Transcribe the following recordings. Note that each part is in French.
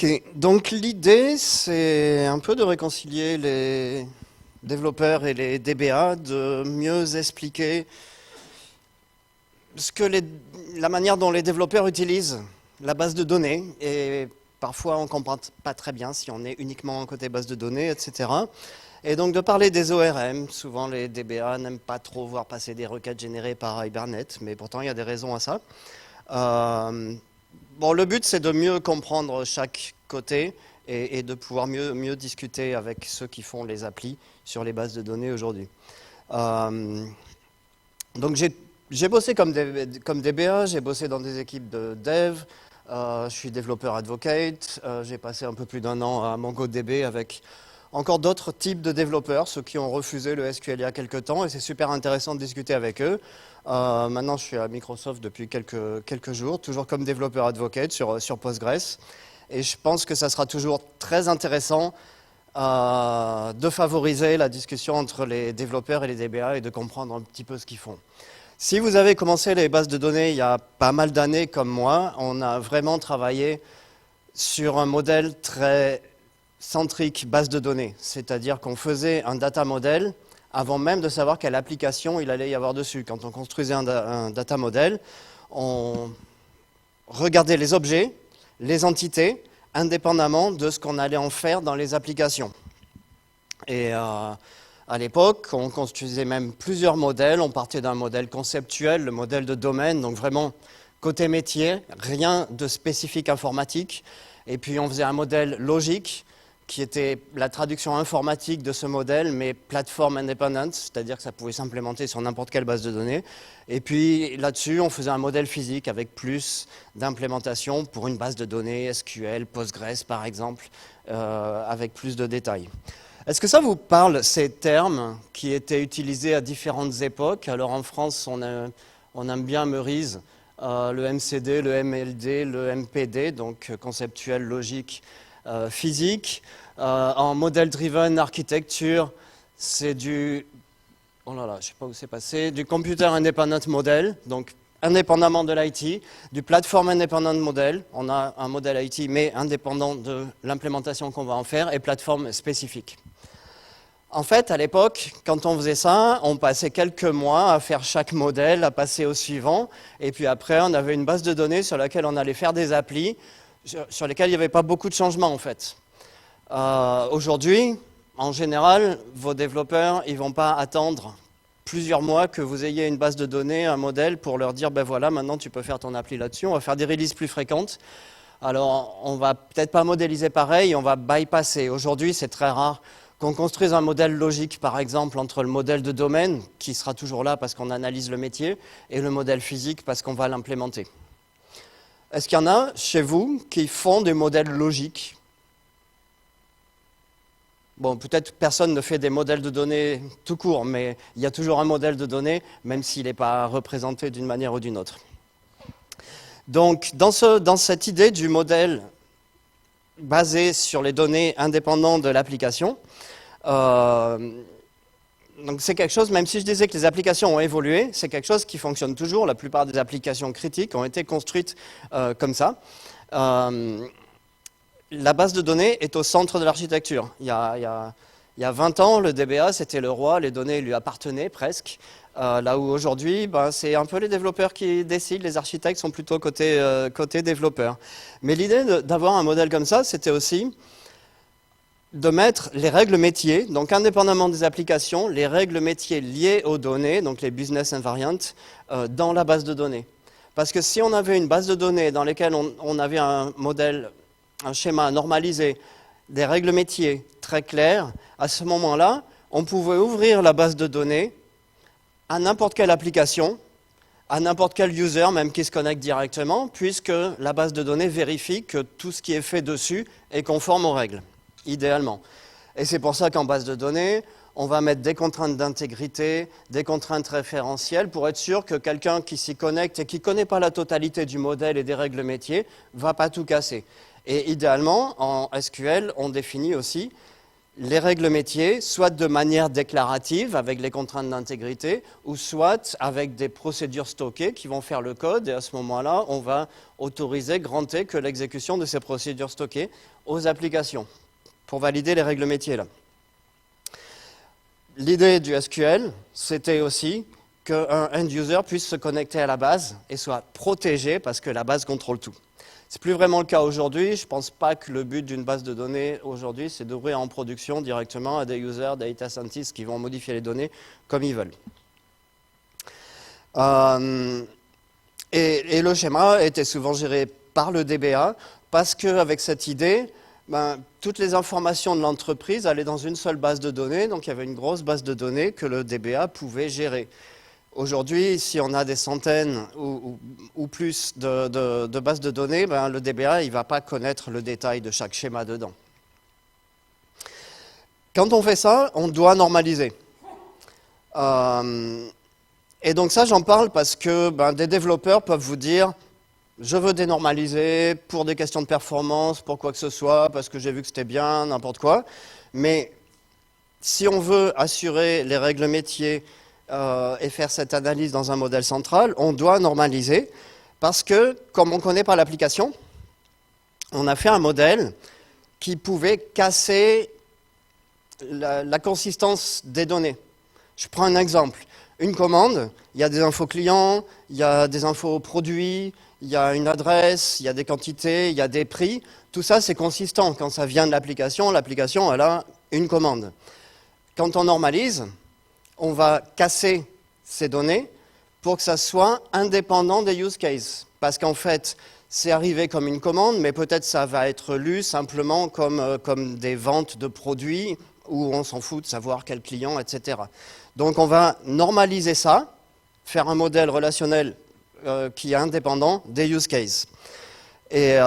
Ok, donc l'idée, c'est un peu de réconcilier les développeurs et les DBA, de mieux expliquer la manière dont les développeurs utilisent la base de données. Et parfois, on ne comprend pas très bien si on est uniquement côté base de données, etc. Et donc de parler des ORM. Souvent, les DBA n'aiment pas trop voir passer des requêtes générées par Hibernate, mais pourtant, il y a des raisons à ça. Bon, le but, c'est de mieux comprendre chaque côté et de pouvoir mieux discuter avec ceux qui font les applis sur les bases de données aujourd'hui. Donc, j'ai bossé comme DBA, j'ai bossé dans des équipes de dev, je suis développeur advocate, j'ai passé un peu plus d'1 an à MongoDB avec encore d'autres types de développeurs, ceux qui ont refusé le SQL il y a quelques temps, et c'est super intéressant de discuter avec eux. Maintenant, je suis à Microsoft depuis quelques jours, toujours comme développeur advocate sur Postgres. Et je pense que ça sera toujours très intéressant de favoriser la discussion entre les développeurs et les DBA et de comprendre un petit peu ce qu'ils font. Si vous avez commencé les bases de données il y a pas mal d'années comme moi, on a vraiment travaillé sur un modèle très centrique base de données. C'est-à-dire qu'on faisait un data model avant même de savoir quelle application il allait y avoir dessus. Quand on construisait un data model, on regardait les objets, les entités, indépendamment de ce qu'on allait en faire dans les applications. Et à l'époque, on construisait même plusieurs modèles. On partait d'un modèle conceptuel, le modèle de domaine, donc vraiment côté métier, rien de spécifique informatique. Et puis on faisait un modèle logique, qui était la traduction informatique de ce modèle, mais plateforme indépendante, c'est-à-dire que ça pouvait s'implémenter sur n'importe quelle base de données. Et puis là-dessus, on faisait un modèle physique avec plus d'implémentation pour une base de données SQL, Postgres par exemple, avec plus de détails. Est-ce que ça vous parle, ces termes qui étaient utilisés à différentes époques? Alors en France, on aime bien Meurize, le MCD, le MLD, le MPD, donc conceptuel, logique, physique. En model-driven architecture, c'est du, oh là là, je sais pas où c'est passé, du computer independent model, donc indépendamment de l'IT, du platform independent model, on a un modèle IT mais indépendant de l'implémentation qu'on va en faire, et plateforme spécifique. En fait, à l'époque, quand on faisait ça, on passait quelques mois à faire chaque modèle, à passer au suivant, et puis après, on avait une base de données sur laquelle on allait faire des applis, sur lesquelles il n'y avait pas beaucoup de changements en fait. Aujourd'hui, en général, vos développeurs, ils ne vont pas attendre plusieurs mois que vous ayez une base de données, un modèle, pour leur dire, ben voilà, maintenant tu peux faire ton appli là-dessus. On va faire des releases plus fréquentes. Alors, on ne va peut-être pas modéliser pareil, on va bypasser. Aujourd'hui, c'est très rare qu'on construise un modèle logique, par exemple, entre le modèle de domaine, qui sera toujours là parce qu'on analyse le métier, et le modèle physique parce qu'on va l'implémenter. Est-ce qu'il y en a chez vous qui font des modèles logiques ? Bon, peut-être personne ne fait des modèles de données tout court, mais il y a toujours un modèle de données, même s'il n'est pas représenté d'une manière ou d'une autre. Donc, dans cette idée du modèle basé sur les données indépendantes de l'application, donc c'est quelque chose, même si je disais que les applications ont évolué, c'est quelque chose qui fonctionne toujours. La plupart des applications critiques ont été construites comme ça. La base de données est au centre de l'architecture. Il y a 20 ans, le DBA, c'était le roi, les données lui appartenaient presque. Là où aujourd'hui, c'est un peu les développeurs qui décident, les architectes sont plutôt côté développeurs. Mais l'idée d'avoir un modèle comme ça, c'était aussi de mettre les règles métiers, donc indépendamment des applications, les règles métiers liées aux données, donc les business invariants, dans la base de données. Parce que si on avait une base de données dans laquelle on avait un modèle, un schéma normalisé, des règles métiers très claires, à ce moment-là, on pouvait ouvrir la base de données à n'importe quelle application, à n'importe quel user, même qui se connecte directement, puisque la base de données vérifie que tout ce qui est fait dessus est conforme aux règles, idéalement. Et c'est pour ça qu'en base de données, on va mettre des contraintes d'intégrité, des contraintes référentielles, pour être sûr que quelqu'un qui s'y connecte et qui ne connaît pas la totalité du modèle et des règles métiers ne va pas tout casser. Et idéalement, en SQL, on définit aussi les règles métiers, soit de manière déclarative avec les contraintes d'intégrité, ou soit avec des procédures stockées qui vont faire le code, et à ce moment-là, on va autoriser, granter que l'exécution de ces procédures stockées aux applications, pour valider les règles métiers là. L'idée du SQL, c'était aussi qu'un end-user puisse se connecter à la base et soit protégé parce que la base contrôle tout. Ce n'est plus vraiment le cas aujourd'hui. Je ne pense pas que le but d'une base de données aujourd'hui, c'est d'ouvrir en production directement à des users, des data scientists qui vont modifier les données comme ils veulent. Et le schéma était souvent géré par le DBA parce qu'avec cette idée, toutes les informations de l'entreprise allaient dans une seule base de données, donc il y avait une grosse base de données que le DBA pouvait gérer. Aujourd'hui, si on a des centaines ou plus de bases de données, le DBA ne va pas connaître le détail de chaque schéma dedans. Quand on fait ça, on doit normaliser. Et donc ça, j'en parle parce que des développeurs peuvent vous dire « je veux dénormaliser pour des questions de performance, pour quoi que ce soit, parce que j'ai vu que c'était bien, n'importe quoi ». Mais si on veut assurer les règles métiers et faire cette analyse dans un modèle central, on doit normaliser parce que, comme on ne connaît pas l'application, on a fait un modèle qui pouvait casser la consistance des données. Je prends un exemple. Une commande, il y a des infos clients, il y a des infos produits, il y a une adresse, il y a des quantités, il y a des prix. Tout ça, c'est consistant. Quand ça vient de l'application, l'application, elle a une commande. Quand on normalise, on va casser ces données pour que ça soit indépendant des use cases. Parce qu'en fait, c'est arrivé comme une commande, mais peut-être ça va être lu simplement comme des ventes de produits où on s'en fout de savoir quel client, etc. Donc on va normaliser ça, faire un modèle relationnel qui est indépendant des use cases. Et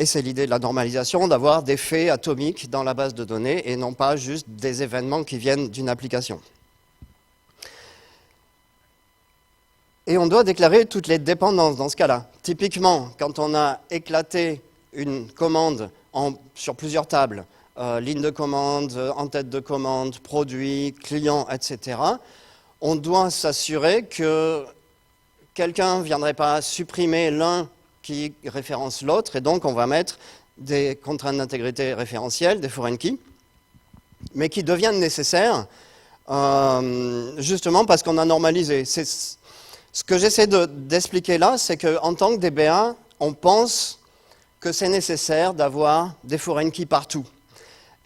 c'est l'idée de la normalisation, d'avoir des faits atomiques dans la base de données et non pas juste des événements qui viennent d'une application. Et on doit déclarer toutes les dépendances dans ce cas-là. Typiquement, quand on a éclaté une commande sur plusieurs tables, ligne de commande, en-tête de commande, produit, client, etc., on doit s'assurer que quelqu'un ne viendrait pas supprimer l'un qui référence l'autre, et donc on va mettre des contraintes d'intégrité référentielles, des foreign keys, mais qui deviennent nécessaires justement parce qu'on a normalisé. Ce que j'essaie d'expliquer là, c'est qu'en tant que DBA, on pense que c'est nécessaire d'avoir des foreign keys partout.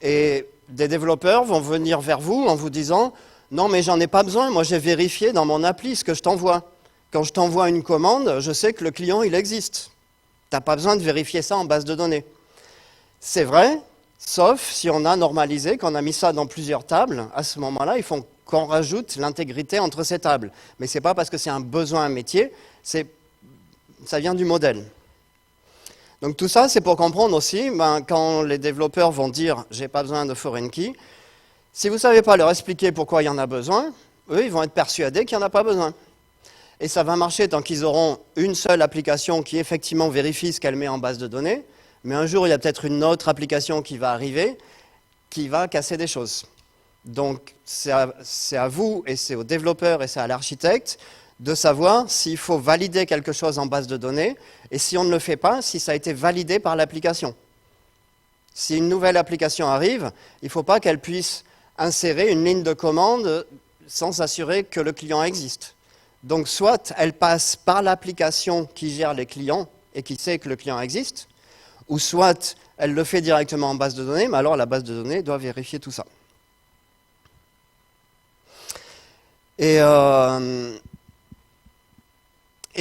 Et des développeurs vont venir vers vous en vous disant « Non, mais j'en ai pas besoin, moi j'ai vérifié dans mon appli ce que je t'envoie. Quand je t'envoie une commande, je sais que le client, il existe. Tu n'as pas besoin de vérifier ça en base de données. » C'est vrai, sauf si on a normalisé, qu'on a mis ça dans plusieurs tables. À ce moment-là, il faut qu'on rajoute l'intégrité entre ces tables. Mais ce n'est pas parce que c'est un besoin métier, ça vient du modèle. Donc tout ça, c'est pour comprendre aussi, quand les développeurs vont dire « j'ai pas besoin de foreign key », si vous ne savez pas leur expliquer pourquoi il y en a besoin, eux, ils vont être persuadés qu'il n'y en a pas besoin. Et ça va marcher tant qu'ils auront une seule application qui effectivement vérifie ce qu'elle met en base de données, mais un jour, il y a peut-être une autre application qui va arriver, qui va casser des choses. Donc c'est à vous, et c'est aux développeurs, et c'est à l'architecte, de savoir s'il faut valider quelque chose en base de données, et si on ne le fait pas, si ça a été validé par l'application. Si une nouvelle application arrive, il ne faut pas qu'elle puisse insérer une ligne de commande sans s'assurer que le client existe. Donc soit elle passe par l'application qui gère les clients et qui sait que le client existe, ou soit elle le fait directement en base de données, mais alors la base de données doit vérifier tout ça. Et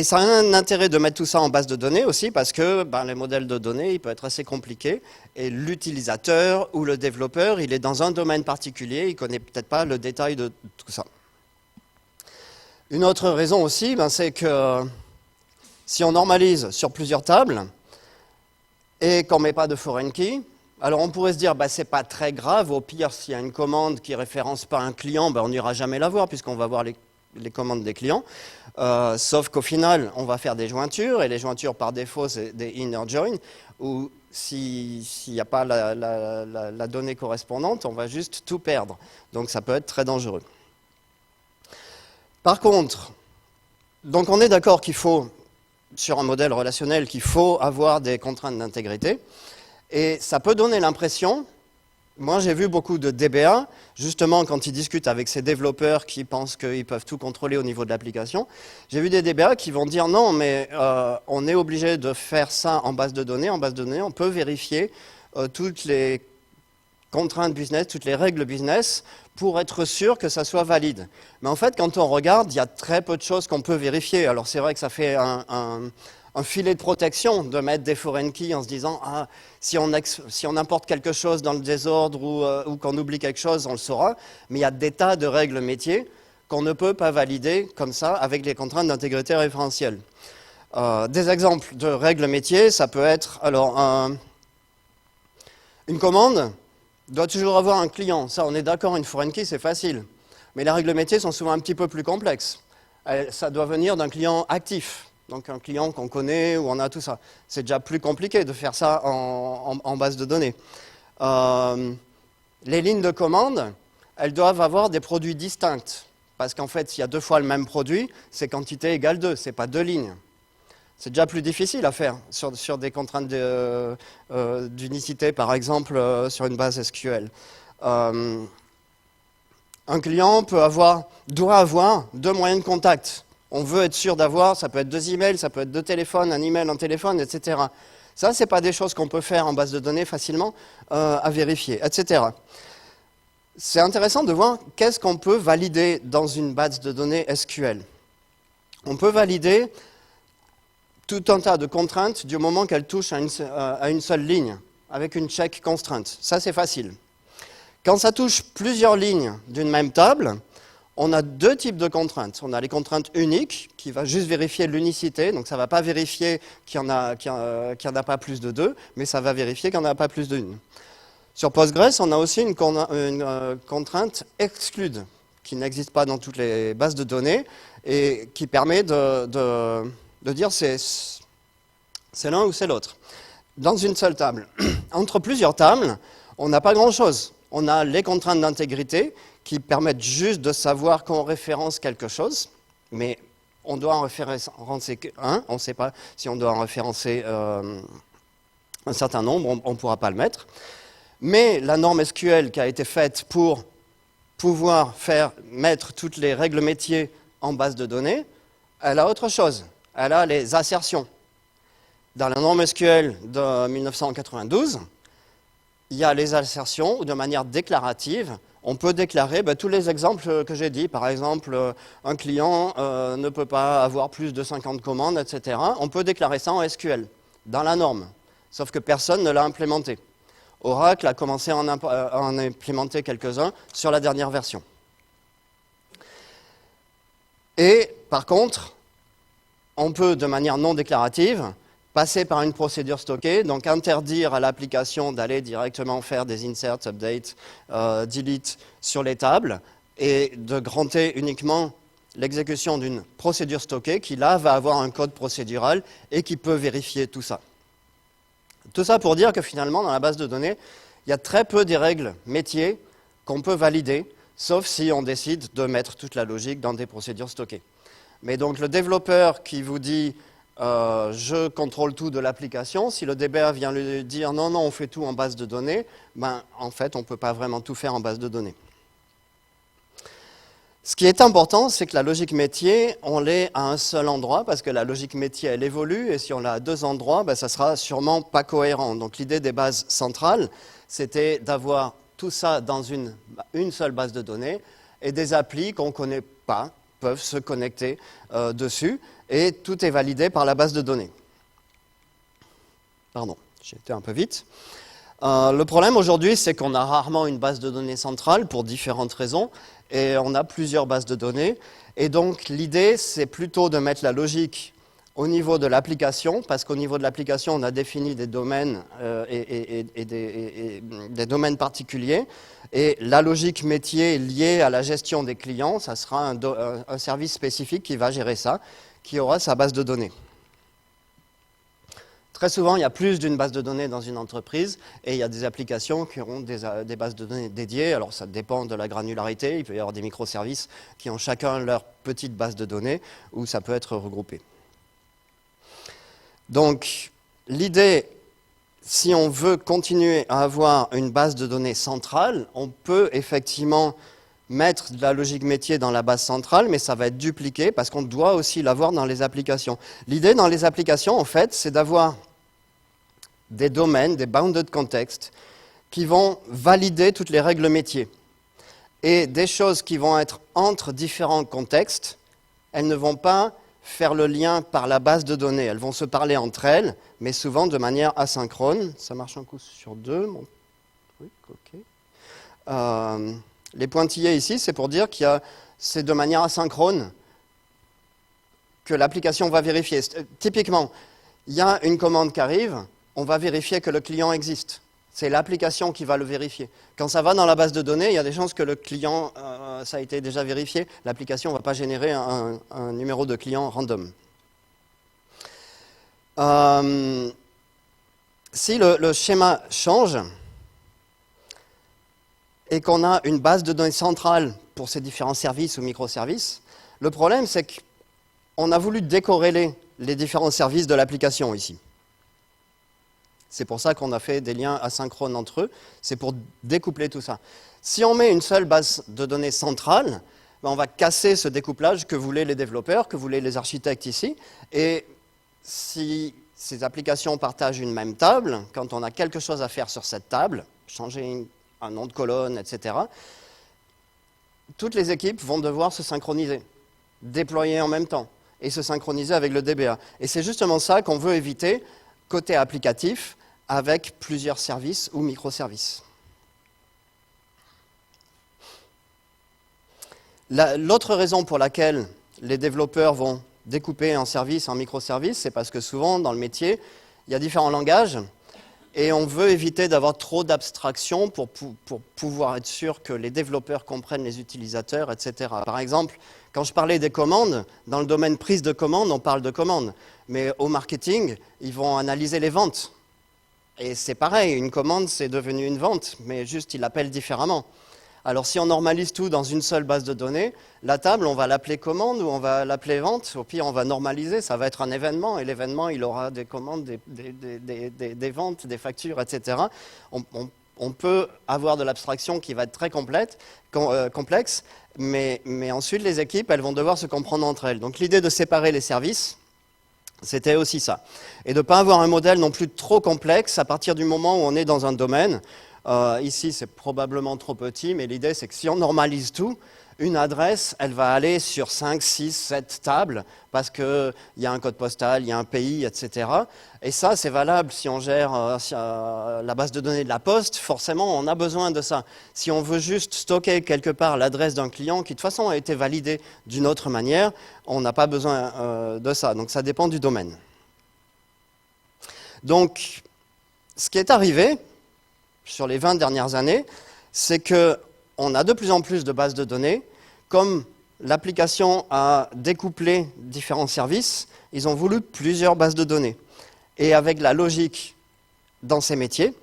ça a un intérêt de mettre tout ça en base de données aussi parce que les modèles de données, ils peuvent être assez compliqués et l'utilisateur ou le développeur, il est dans un domaine particulier, il ne connaît peut-être pas le détail de tout ça. Une autre raison aussi, c'est que si on normalise sur plusieurs tables et qu'on ne met pas de foreign key, alors on pourrait se dire c'est pas très grave, au pire s'il y a une commande qui ne référence pas un client, on n'ira jamais la voir puisqu'on va voir les commandes des clients. Sauf qu'au final, on va faire des jointures, et les jointures par défaut, c'est des inner join, où s'il n'y a pas la donnée correspondante, on va juste tout perdre. Donc ça peut être très dangereux. Par contre, donc on est d'accord qu'il faut, sur un modèle relationnel, qu'il faut avoir des contraintes d'intégrité, et ça peut donner l'impression. Moi, j'ai vu beaucoup de DBA, justement, quand ils discutent avec ces développeurs qui pensent qu'ils peuvent tout contrôler au niveau de l'application. J'ai vu des DBA qui vont dire non, mais on est obligé de faire ça en base de données. En base de données, on peut vérifier toutes les contraintes business, toutes les règles business, pour être sûr que ça soit valide. Mais en fait, quand on regarde, il y a très peu de choses qu'on peut vérifier. Alors, c'est vrai que ça fait un filet de protection de mettre des foreign keys en se disant ah, si on importe quelque chose dans le désordre ou qu'on oublie quelque chose, on le saura. Mais il y a des tas de règles métiers qu'on ne peut pas valider comme ça avec les contraintes d'intégrité référentielle. Des exemples de règles métiers, ça peut être alors une commande doit toujours avoir un client. Ça, on est d'accord, une foreign key, c'est facile. Mais les règles métiers sont souvent un petit peu plus complexes. Ça doit venir d'un client actif. Donc un client qu'on connaît, où on a tout ça. C'est déjà plus compliqué de faire ça en base de données. Les lignes de commande, elles doivent avoir des produits distincts. Parce qu'en fait, s'il y a 2 fois le même produit, c'est quantité égale 2, ce n'est pas 2 lignes. C'est déjà plus difficile à faire sur des contraintes d'unicité, par exemple, sur une base SQL. Un client doit avoir 2 moyens de contact. On veut être sûr d'avoir, ça peut être 2 emails, ça peut être 2 téléphones, un email, un téléphone, etc. Ça, ce n'est pas des choses qu'on peut faire en base de données facilement à vérifier, etc. C'est intéressant de voir qu'est-ce qu'on peut valider dans une base de données SQL. On peut valider tout un tas de contraintes du moment qu'elles touchent à une seule ligne, avec une check constraint. Ça, c'est facile. Quand ça touche plusieurs lignes d'une même table, on a 2 types de contraintes. On a les contraintes uniques, qui va juste vérifier l'unicité, donc ça ne va pas vérifier qu'il n'y en a pas plus de 2, mais ça va vérifier qu'il n'y en a pas plus d'une. Sur Postgres, on a aussi une contrainte exclude, qui n'existe pas dans toutes les bases de données, et qui permet de dire c'est l'un ou c'est l'autre. Dans une seule table. Entre plusieurs tables, on n'a pas grand-chose. On a les contraintes d'intégrité, qui permettent juste de savoir qu'on référence quelque chose, mais on doit en référencer un, on ne sait pas si on doit en référencer un certain nombre, on ne pourra pas le mettre. Mais la norme SQL qui a été faite pour pouvoir mettre toutes les règles métiers en base de données, elle a autre chose, elle a les assertions. Dans la norme SQL de 1992, il y a les assertions où de manière déclarative, on peut déclarer tous les exemples que j'ai dit. Par exemple, un client ne peut pas avoir plus de 50 commandes, etc. On peut déclarer ça en SQL, dans la norme, sauf que personne ne l'a implémenté. Oracle a commencé à en implémenter quelques-uns sur la dernière version. Et par contre, on peut, de manière non déclarative, passer par une procédure stockée, donc interdire à l'application d'aller directement faire des inserts, updates, delete sur les tables, et de granter uniquement l'exécution d'une procédure stockée qui, là, va avoir un code procédural et qui peut vérifier tout ça. Tout ça pour dire que finalement, dans la base de données, il y a très peu des règles métiers qu'on peut valider, sauf si on décide de mettre toute la logique dans des procédures stockées. Mais donc le développeur qui vous dit je contrôle tout de l'application, si le DBA vient lui dire non, non, on fait tout en base de données, en fait, on ne peut pas vraiment tout faire en base de données. Ce qui est important, c'est que la logique métier, on l'ait à un seul endroit, parce que la logique métier, elle évolue, et si on l'a à 2 endroits, ça sera sûrement pas cohérent. Donc l'idée des bases centrales, c'était d'avoir tout ça dans une seule base de données, et des applis qu'on ne connaît pas peuvent se connecter dessus, et tout est validé par la base de données. Pardon, j'ai été un peu vite. Le problème aujourd'hui, c'est qu'on a rarement une base de données centrale pour différentes raisons, et on a plusieurs bases de données. Et donc l'idée, c'est plutôt de mettre la logique au niveau de l'application, parce qu'au niveau de l'application, on a défini des domaines et des domaines particuliers, et la logique métier liée à la gestion des clients, ça sera un service spécifique qui va gérer ça, qui aura sa base de données. Très souvent, il y a plus d'une base de données dans une entreprise, et il y a des applications qui auront des bases de données dédiées. Alors ça dépend de la granularité, il peut y avoir des microservices qui ont chacun leur petite base de données, où ça peut être regroupé. Donc, l'idée, si on veut continuer à avoir une base de données centrale, on peut effectivement mettre de la logique métier dans la base centrale, mais ça va être dupliqué parce qu'on doit aussi l'avoir dans les applications. L'idée dans les applications, en fait, c'est d'avoir des domaines, des bounded context, qui vont valider toutes les règles métiers. Et des choses qui vont être entre différents contextes, elles ne vont pas faire le lien par la base de données. Elles vont se parler entre elles, mais souvent de manière asynchrone. Ça marche un coup sur deux. Bon. Oui, ok. Les pointillés ici, c'est pour dire que c'est de manière asynchrone que l'application va vérifier. Typiquement, il y a une commande qui arrive, on va vérifier que le client existe. C'est l'application qui va le vérifier. Quand ça va dans la base de données, il y a des chances que le client, ça a été déjà vérifié. L'application ne va pas générer un numéro de client random. Si le schéma change et qu'on a une base de données centrale pour ces différents services ou microservices, le problème, c'est qu'on a voulu décorréler les différents services de l'application ici. C'est pour ça qu'on a fait des liens asynchrones entre eux, c'est pour découpler tout ça. Si on met une seule base de données centrale, ben on va casser ce découplage que voulaient les développeurs, que voulaient les architectes ici, et si ces applications partagent une même table, quand on a quelque chose à faire sur cette table, changer un nom de colonne, etc., toutes les équipes vont devoir se synchroniser, déployer en même temps, et se synchroniser avec le DBA. Et c'est justement ça qu'on veut éviter côté applicatif, avec plusieurs services ou microservices. L'autre raison pour laquelle les développeurs vont découper un service en microservices, c'est parce que souvent, dans le métier, il y a différents langages, et on veut éviter d'avoir trop d'abstraction pour pouvoir être sûr que les développeurs comprennent les utilisateurs, etc. Par exemple, quand je parlais des commandes, dans le domaine prise de commande, on parle de commandes. Mais au marketing, ils vont analyser les ventes. Et c'est pareil, une commande, c'est devenu une vente, mais juste, ils l'appellent différemment. Alors, si on normalise tout dans une seule base de données, la table, on va l'appeler commande ou on va l'appeler vente. Au pire, on va normaliser, ça va être un événement. Et l'événement, il aura des commandes, des ventes, des factures, etc. On peut avoir de l'abstraction qui va être très complexe, mais ensuite, les équipes, elles vont devoir se comprendre entre elles. Donc, l'idée de séparer les services, c'était aussi ça. Et de ne pas avoir un modèle non plus trop complexe à partir du moment où on est dans un domaine. Ici, c'est probablement trop petit, mais l'idée, c'est que si on normalise tout, une adresse, elle va aller sur 5, 6, 7 tables, parce qu'il y a un code postal, il y a un pays, etc. Et ça, c'est valable si on gère la base de données de la Poste. Forcément, on a besoin de ça. Si on veut juste stocker quelque part l'adresse d'un client qui, de toute façon, a été validé d'une autre manière, on n'a pas besoin de ça. Donc, ça dépend du domaine. Donc, ce qui est arrivé sur les 20 dernières années, c'est qu'on a de plus en plus de bases de données. Comme l'application a découplé différents services, ils ont voulu plusieurs bases de données. Et avec la logique dans ces métiers,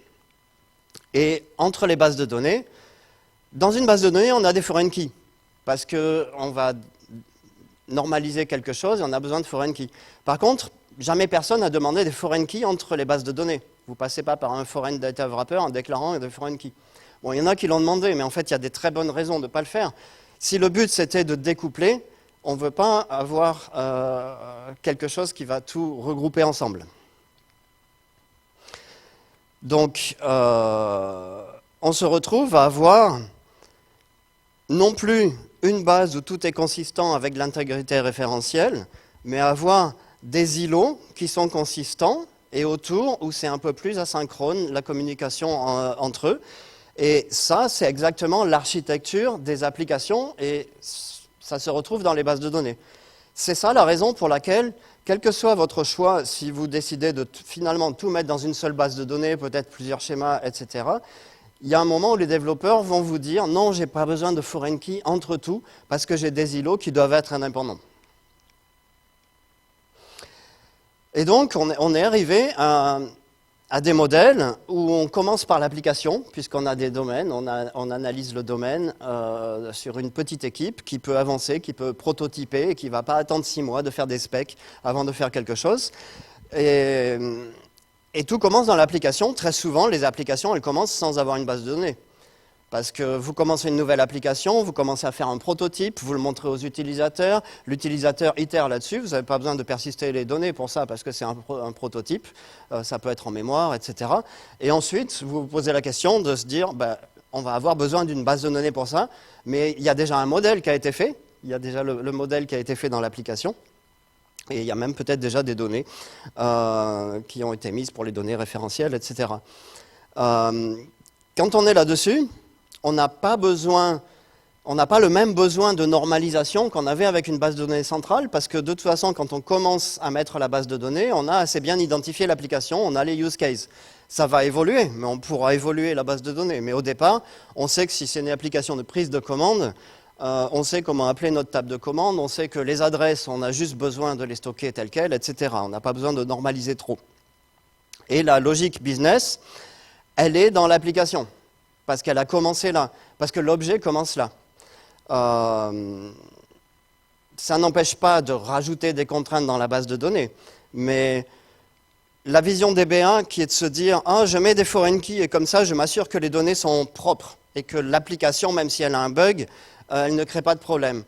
et entre les bases de données, dans une base de données, on a des foreign keys, parce qu'on va normaliser quelque chose et on a besoin de foreign keys. Par contre, jamais personne n'a demandé des foreign keys entre les bases de données. Vous ne passez pas par un foreign data wrapper en déclarant des foreign keys. Bon, il y en a qui l'ont demandé, mais en fait, il y a des très bonnes raisons de ne pas le faire. Si le but, c'était de découpler, on ne veut pas avoir quelque chose qui va tout regrouper ensemble. Donc, on se retrouve à avoir non plus une base où tout est consistant avec l'intégrité référentielle, mais à avoir des îlots qui sont consistants et autour où c'est un peu plus asynchrone, la communication entre eux. Et ça, c'est exactement l'architecture des applications et ça se retrouve dans les bases de données. C'est ça la raison pour laquelle, Quel que soit votre choix, si vous décidez de finalement tout mettre dans une seule base de données, peut-être plusieurs schémas, etc., il y a un moment où les développeurs vont vous dire « Non, je n'ai pas besoin de foreign key entre tout, parce que j'ai des îlots qui doivent être indépendants. » Et donc, on est arrivé à des modèles où on commence par l'application, puisqu'on a des domaines, on analyse le domaine sur une petite équipe qui peut avancer, qui peut prototyper et qui ne va pas attendre 6 mois de faire des specs avant de faire quelque chose. Et tout commence dans l'application. Très souvent, les applications, elles commencent sans avoir une base de données. Parce que vous commencez une nouvelle application, vous commencez à faire un prototype, vous le montrez aux utilisateurs, l'utilisateur itère là-dessus, vous n'avez pas besoin de persister les données pour ça, parce que c'est un prototype, ça peut être en mémoire, etc. Et ensuite, vous vous posez la question de se dire, on va avoir besoin d'une base de données pour ça, mais il y a déjà un modèle qui a été fait, il y a déjà le modèle qui a été fait dans l'application, et il y a même peut-être déjà des données qui ont été mises pour les données référentielles, etc. Quand on est là-dessus, on n'a pas le même besoin de normalisation qu'on avait avec une base de données centrale, parce que de toute façon, quand on commence à mettre la base de données, on a assez bien identifié l'application, on a les use cases. Ça va évoluer, mais on pourra évoluer la base de données. Mais au départ, on sait que si c'est une application de prise de commande, on sait comment appeler notre table de commande, on sait que les adresses, on a juste besoin de les stocker telles quelles, etc. On n'a pas besoin de normaliser trop. Et la logique business, elle est dans l'application. Parce qu'elle a commencé là, parce que l'objet commence là. Ça n'empêche pas de rajouter des contraintes dans la base de données, mais la vision DB1 qui est de se dire « Ah, je mets des foreign keys et comme ça, je m'assure que les données sont propres et que l'application, même si elle a un bug, elle ne crée pas de problème. »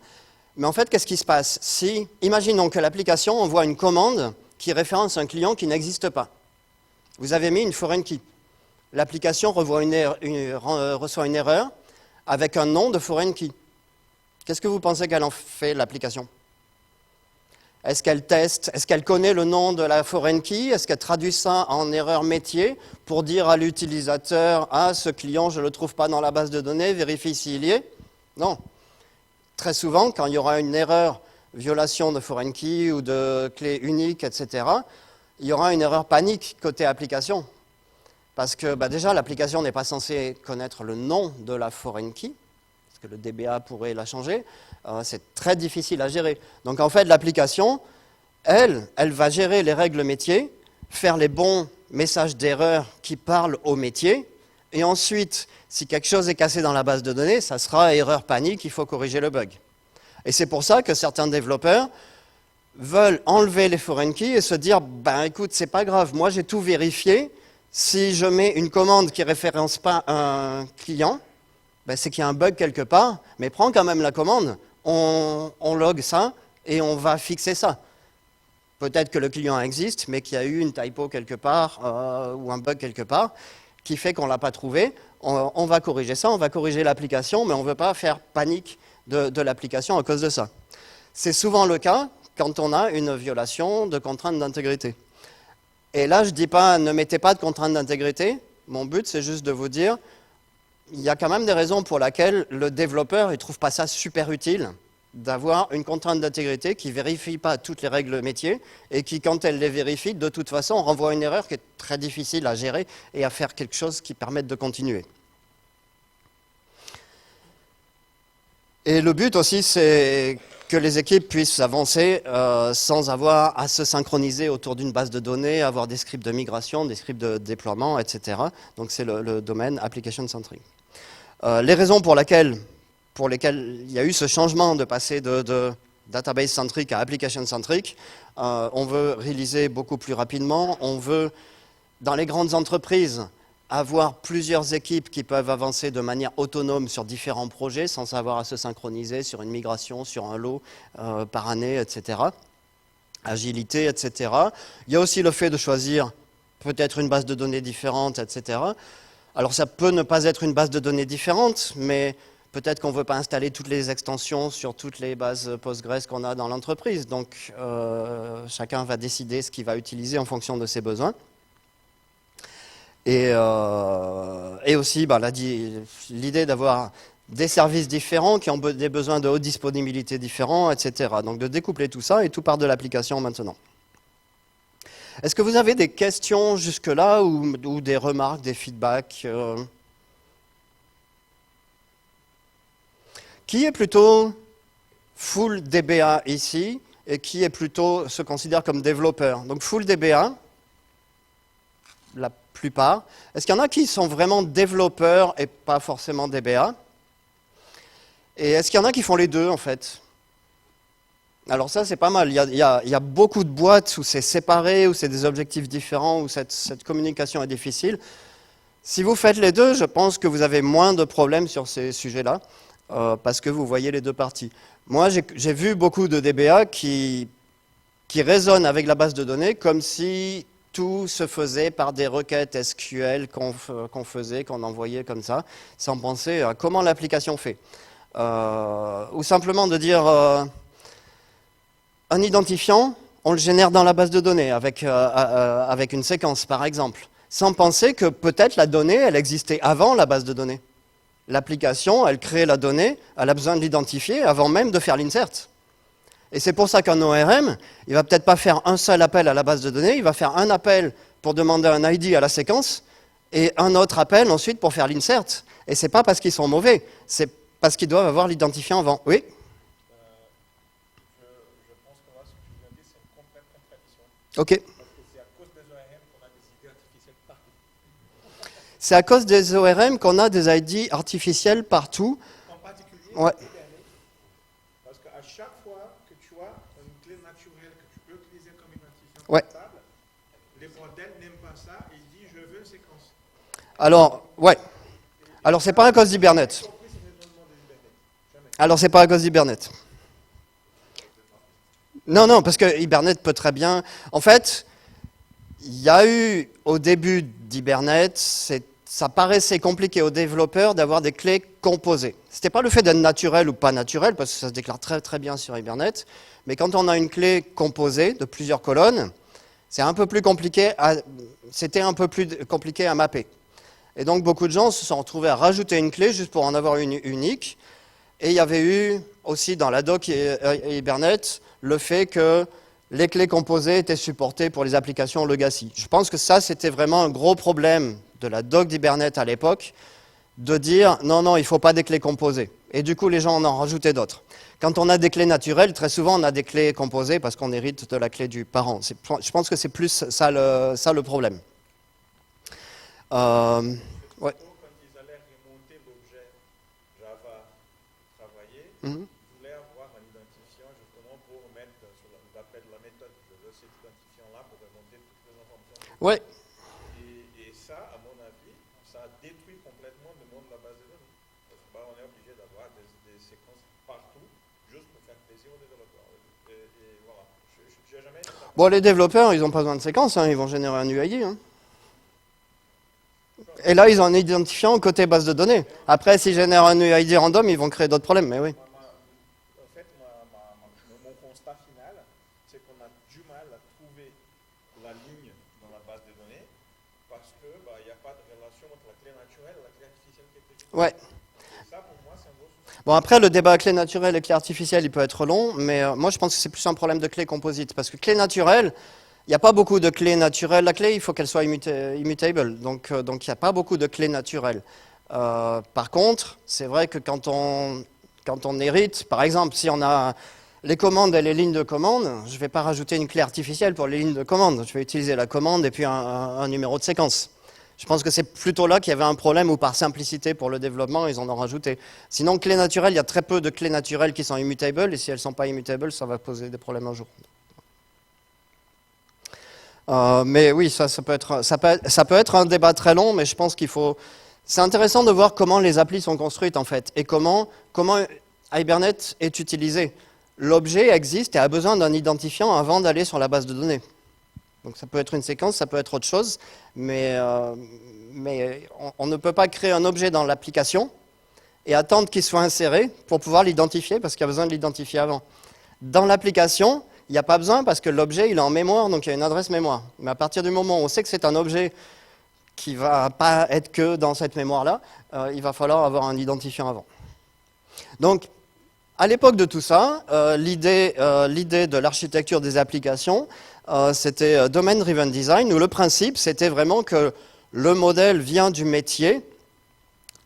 Mais en fait, qu'est-ce qui se passe? Imaginons que l'application envoie une commande qui référence un client qui n'existe pas. Vous avez mis une foreign key. L'application reçoit une erreur avec un nom de foreign key. Qu'est-ce que vous pensez qu'elle en fait, l'application? Est-ce qu'elle teste? Est-ce qu'elle connaît le nom de la foreign key? Est-ce qu'elle traduit ça en erreur métier pour dire à l'utilisateur « Ah, ce client, je ne le trouve pas dans la base de données, vérifie s'il y est ». Non. Très souvent, quand il y aura une erreur, violation de foreign key ou de clé unique, etc., il y aura une erreur panique côté application. Parce que déjà, l'application n'est pas censée connaître le nom de la foreign key, parce que le DBA pourrait la changer. C'est très difficile à gérer. Donc en fait, l'application, elle va gérer les règles métiers, faire les bons messages d'erreur qui parlent au métier, et ensuite, si quelque chose est cassé dans la base de données, ça sera erreur panique, il faut corriger le bug. Et c'est pour ça que certains développeurs veulent enlever les foreign keys et se dire « écoute, c'est pas grave, moi j'ai tout vérifié, si je mets une commande qui ne référence pas un client, c'est qu'il y a un bug quelque part, mais prends quand même la commande, on log ça et on va fixer ça. Peut-être que le client existe, mais qu'il y a eu une typo quelque part ou un bug quelque part qui fait qu'on ne l'a pas trouvé. On va corriger ça, on va corriger l'application, mais on ne veut pas faire panique de l'application à cause de ça. C'est souvent le cas quand on a une violation de contrainte d'intégrité. Et là, je ne dis pas, ne mettez pas de contrainte d'intégrité. Mon but, c'est juste de vous dire, il y a quand même des raisons pour lesquelles le développeur ne trouve pas ça super utile d'avoir une contrainte d'intégrité qui ne vérifie pas toutes les règles métiers et qui, quand elle les vérifie, de toute façon, renvoie une erreur qui est très difficile à gérer et à faire quelque chose qui permette de continuer. Et le but aussi, c'est que les équipes puissent avancer sans avoir à se synchroniser autour d'une base de données, avoir des scripts de migration, des scripts de déploiement, etc. Donc c'est le domaine application-centric. Les raisons pour lesquelles il y a eu ce changement de passer de database-centric à application-centric, on veut réaliser beaucoup plus rapidement, on veut, dans les grandes entreprises, avoir plusieurs équipes qui peuvent avancer de manière autonome sur différents projets sans avoir à se synchroniser sur une migration, sur un lot par année, etc. Agilité, etc. Il y a aussi le fait de choisir peut-être une base de données différente, etc. Alors ça peut ne pas être une base de données différente, mais peut-être qu'on ne veut pas installer toutes les extensions sur toutes les bases Postgres qu'on a dans l'entreprise. Donc chacun va décider ce qu'il va utiliser en fonction de ses besoins. Et aussi l'idée d'avoir des services différents qui ont des besoins de haute disponibilité différents, etc. Donc de découpler tout ça et tout part de l'application maintenant. Est-ce que vous avez des questions jusque-là ou des remarques, des feedbacks Qui est plutôt full DBA ici et qui est plutôt se considère comme développeur? Donc full DBA, la plupart. Est-ce qu'il y en a qui sont vraiment développeurs et pas forcément DBA? Et est-ce qu'il y en a qui font les deux en fait? Alors ça c'est pas mal, il y a beaucoup de boîtes où c'est séparé, où c'est des objectifs différents, où cette communication est difficile. Si vous faites les deux, je pense que vous avez moins de problèmes sur ces sujets-là, parce que vous voyez les deux parties. Moi j'ai vu beaucoup de DBA qui raisonnent avec la base de données comme si tout se faisait par des requêtes SQL qu'on faisait, qu'on envoyait comme ça, sans penser à comment l'application fait. Ou simplement de dire... un identifiant, on le génère dans la base de données avec une séquence, par exemple, sans penser que peut-être la donnée, elle existait avant la base de données. L'application, elle crée la donnée, elle a besoin de l'identifier avant même de faire l'insert. Et c'est pour ça qu'un ORM, il ne va peut-être pas faire un seul appel à la base de données, il va faire un appel pour demander un ID à la séquence et un autre appel ensuite pour faire l'insert. Et ce n'est pas parce qu'ils sont mauvais, c'est parce qu'ils doivent avoir l'identifiant avant. Oui ? Ok. C'est à cause des ORM qu'on a des ID artificiels partout. En particulier, ouais. Parce qu'à chaque fois que tu as une clé naturelle que tu peux utiliser comme identifiant portable, les modèles n'aiment pas ça et ils disent je veux une séquence. Alors, ouais. Alors, c'est pas à cause d'Hibernate. Alors, c'est pas à cause d'Hibernate. Non, parce que Hibernate peut très bien... En fait, il y a eu, au début d'Hibernate, ça paraissait compliqué aux développeurs d'avoir des clés composées. Ce n'était pas le fait d'être naturel ou pas naturel, parce que ça se déclare très très bien sur Hibernate, mais quand on a une clé composée de plusieurs colonnes, c'était un peu plus compliqué à mapper. Et donc beaucoup de gens se sont retrouvés à rajouter une clé juste pour en avoir une unique. Et il y avait eu aussi dans la doc et Hibernate le fait que les clés composées étaient supportées pour les applications legacy. Je pense que ça, c'était vraiment un gros problème de la doc d'Hibernate à l'époque, de dire non, il ne faut pas des clés composées. Et du coup, les gens en ont rajouté d'autres. Quand on a des clés naturelles, très souvent, on a des clés composées parce qu'on hérite de la clé du parent. Je pense que c'est plus ça le problème. Ouais. Quand ils allaient remonter l'objet Java travaillé, Mm-hmm. ils voulaient avoir un identifiant justement pour mettre sur l'appel de la méthode de cet identifiant-là pour remonter toutes les informations. Ouais. Et ça, à mon avis, ça détruit complètement le monde de la base de données. Parce que on est obligé d'avoir des séquences partout juste pour faire plaisir aux développeurs. Et voilà. J'ai jamais... Bon, les développeurs, ils n'ont pas besoin de séquences, ils vont générer un UID. Et là, ils ont un identifiant côté base de données. Après, s'ils génèrent un UID random, ils vont créer d'autres problèmes, mais oui. En fait, mon constat final, c'est qu'on a du mal à trouver la ligne dans la base de données parce qu'il n'y a pas de relation entre la clé naturelle et la clé artificielle qui est utilisée. Ouais. Et ça, pour moi, c'est un gros souci. Bon, après, le débat clé naturelle et clé artificielle, il peut être long, mais moi, je pense que c'est plus un problème de clé composite. Parce que clé naturelle, il n'y a pas beaucoup de clés naturelles. La clé, il faut qu'elle soit immutable. Donc, il n'y a pas beaucoup de clés naturelles. Par contre, c'est vrai que quand on hérite, par exemple, si on a les commandes et les lignes de commande, je ne vais pas rajouter une clé artificielle pour les lignes de commande. Je vais utiliser la commande et puis un numéro de séquence. Je pense que c'est plutôt là qu'il y avait un problème où par simplicité pour le développement, ils en ont rajouté. Sinon, clés naturelles, il y a très peu de clés naturelles qui sont immutables et si elles ne sont pas immutables, ça va poser des problèmes un jour. Mais oui, ça peut être un débat très long, mais je pense qu'il faut... C'est intéressant de voir comment les applis sont construites en fait, et comment Hibernate est utilisé. L'objet existe et a besoin d'un identifiant avant d'aller sur la base de données. Donc ça peut être une séquence, ça peut être autre chose, mais on ne peut pas créer un objet dans l'application et attendre qu'il soit inséré pour pouvoir l'identifier, parce qu'il y a besoin de l'identifier avant. Dans l'application, il n'y a pas besoin parce que l'objet il est en mémoire, donc il y a une adresse mémoire. Mais à partir du moment où on sait que c'est un objet qui ne va pas être que dans cette mémoire-là, il va falloir avoir un identifiant avant. Donc, à l'époque de tout ça, l'idée de l'architecture des applications, c'était Domain Driven Design, où le principe, c'était vraiment que le modèle vient du métier,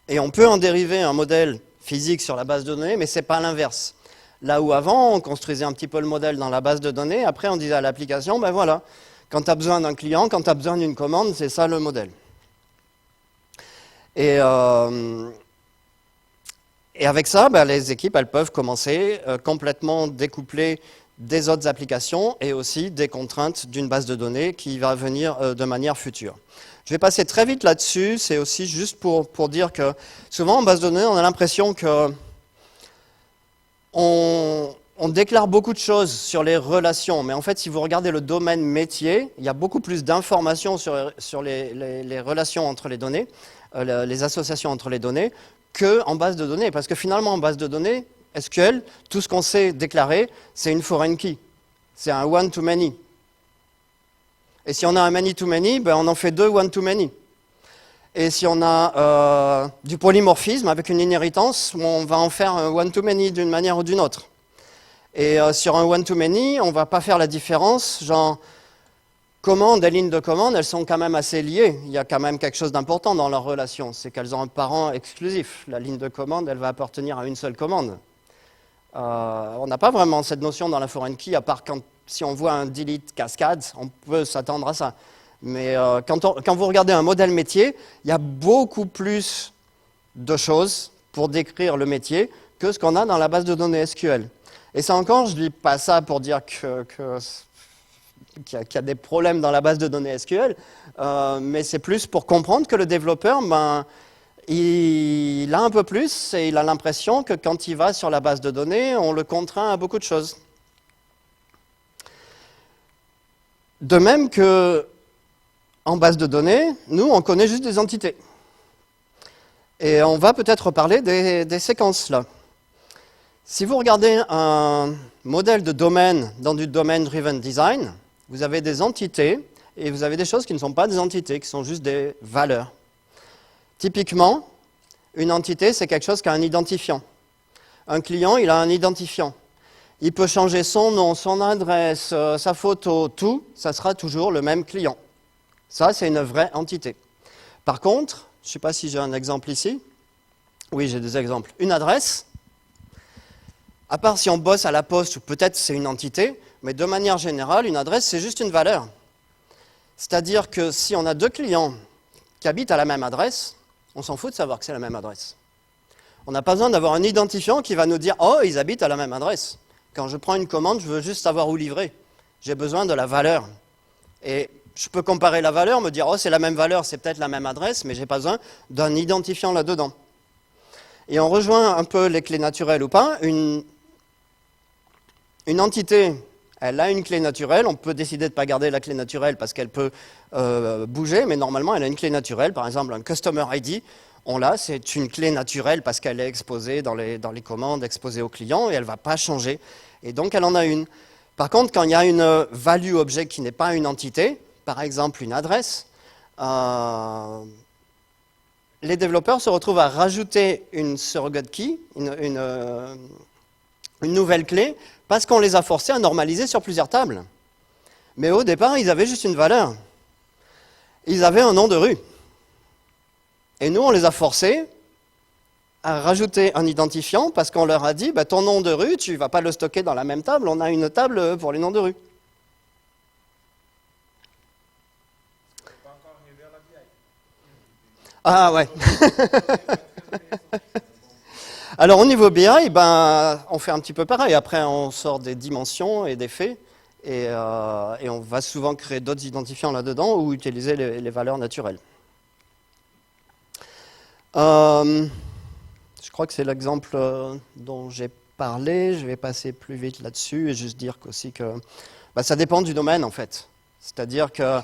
et on peut en dériver un modèle physique sur la base de données, mais ce n'est pas l'inverse. Là où avant, on construisait un petit peu le modèle dans la base de données, après on disait à l'application, ben voilà, quand tu as besoin d'un client, quand tu as besoin d'une commande, c'est ça le modèle. Et avec ça, ben, les équipes, elles peuvent commencer complètement découpler des autres applications et aussi des contraintes d'une base de données qui va venir de manière future. Je vais passer très vite là-dessus, c'est aussi juste pour dire que souvent en base de données, on a l'impression que on déclare beaucoup de choses sur les relations, mais en fait, si vous regardez le domaine métier, il y a beaucoup plus d'informations sur les relations entre les données, les associations entre les données, qu'en base de données. Parce que finalement, en base de données, SQL, tout ce qu'on sait déclarer, c'est une foreign key. C'est un one-to-many. Et si on a un many-to-many, ben on en fait deux one-to-many. Et si on a du polymorphisme avec une inhéritance, on va en faire un one-to-many d'une manière ou d'une autre. Et sur un one-to-many, on ne va pas faire la différence, genre, commandes et lignes de commande, elles sont quand même assez liées. Il y a quand même quelque chose d'important dans leur relation, c'est qu'elles ont un parent exclusif. La ligne de commande, elle va appartenir à une seule commande. On n'a pas vraiment cette notion dans la foreign key, à part si on voit un delete cascade, on peut s'attendre à ça. Mais quand vous regardez un modèle métier, il y a beaucoup plus de choses pour décrire le métier que ce qu'on a dans la base de données SQL. Et ça encore, je ne dis pas ça pour dire qu'il y a des problèmes dans la base de données SQL, mais c'est plus pour comprendre que le développeur, il a un peu plus et il a l'impression que quand il va sur la base de données, on le contraint à beaucoup de choses. De même que en base de données, nous, on connaît juste des entités. Et on va peut-être parler des séquences là. Si vous regardez un modèle de domaine dans du Domain Driven Design, vous avez des entités et vous avez des choses qui ne sont pas des entités, qui sont juste des valeurs. Typiquement, une entité, c'est quelque chose qui a un identifiant. Un client, il a un identifiant. Il peut changer son nom, son adresse, sa photo, tout, ça sera toujours le même client. Ça, c'est une vraie entité. Par contre, je ne sais pas si j'ai un exemple ici. Oui, j'ai des exemples. Une adresse, à part si on bosse à la poste, ou peut-être c'est une entité, mais de manière générale, une adresse, c'est juste une valeur. C'est-à-dire que si on a deux clients qui habitent à la même adresse, on s'en fout de savoir que c'est la même adresse. On n'a pas besoin d'avoir un identifiant qui va nous dire « Oh, ils habitent à la même adresse ». Quand je prends une commande, je veux juste savoir où livrer. J'ai besoin de la valeur. Et je peux comparer la valeur, me dire « Oh, c'est la même valeur, c'est peut-être la même adresse », mais je n'ai pas besoin d'un identifiant là-dedans. Et on rejoint un peu les clés naturelles ou pas. Une entité, elle a une clé naturelle. On peut décider de ne pas garder la clé naturelle parce qu'elle peut bouger, mais normalement, elle a une clé naturelle. Par exemple, un Customer ID, on l'a, c'est une clé naturelle parce qu'elle est exposée dans les commandes, exposée au client, et elle ne va pas changer. Et donc, elle en a une. Par contre, quand il y a une value object qui n'est pas une entité, par exemple une adresse, les développeurs se retrouvent à rajouter une surrogate key, une nouvelle clé, parce qu'on les a forcés à normaliser sur plusieurs tables. Mais au départ, ils avaient juste une valeur. Ils avaient un nom de rue. Et nous, on les a forcés à rajouter un identifiant parce qu'on leur a dit bah, ton nom de rue, tu ne vas pas le stocker dans la même table, on a une table pour les noms de rue. Pas encore arrivé à la BI. Ah ouais. Alors au niveau BI, ben, on fait un petit peu pareil. Après, on sort des dimensions et des faits et on va souvent créer d'autres identifiants là-dedans ou utiliser les valeurs naturelles. Je crois que c'est l'exemple dont j'ai parlé. Je vais passer plus vite là-dessus et juste dire aussi que bah, ça dépend du domaine en fait. C'est-à-dire que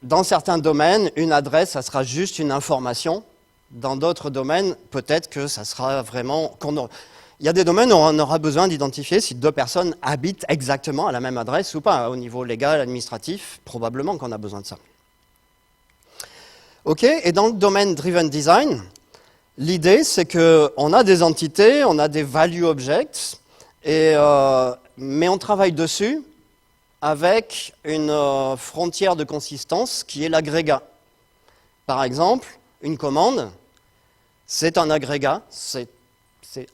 dans certains domaines, une adresse, ça sera juste une information. Dans d'autres domaines, peut-être que ça sera vraiment... Il y a des domaines où on aura besoin d'identifier si deux personnes habitent exactement à la même adresse ou pas. Au niveau légal, administratif, probablement qu'on a besoin de ça. OK, et dans le domaine Driven Design, l'idée, c'est qu'on a des entités, on a des value objects, mais on travaille dessus avec une frontière de consistance qui est l'agrégat. Par exemple, une commande, c'est un agrégat, c'est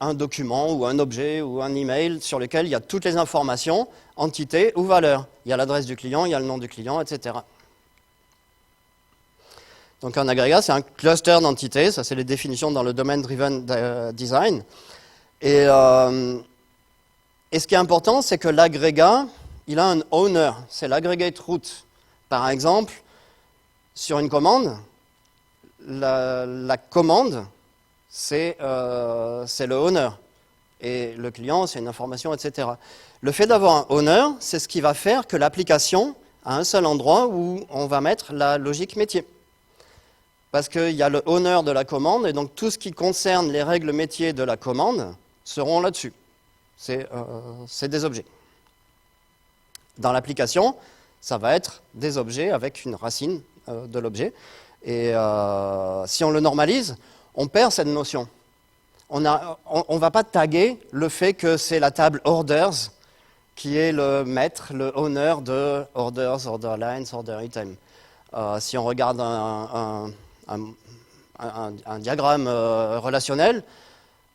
un document ou un objet ou un email sur lequel il y a toutes les informations, entités ou valeurs. Il y a l'adresse du client, il y a le nom du client, etc. Donc un agrégat, c'est un cluster d'entités, ça c'est les définitions dans le Domain Driven Design. Et ce qui est important, c'est que l'agrégat, il a un owner, c'est l'aggregate root. Par exemple, sur une commande, la commande, c'est le owner. Et le client, c'est une information, etc. Le fait d'avoir un owner, c'est ce qui va faire que l'application a un seul endroit où on va mettre la logique métier. Parce qu'il y a le owner de la commande, et donc tout ce qui concerne les règles métiers de la commande seront là-dessus. C'est des objets. Dans l'application, ça va être des objets avec une racine de l'objet. Et si on le normalise, on perd cette notion. On ne va pas taguer le fait que c'est la table orders qui est le maître, le owner de orders, order lines, order item. Si on regarde un diagramme relationnel,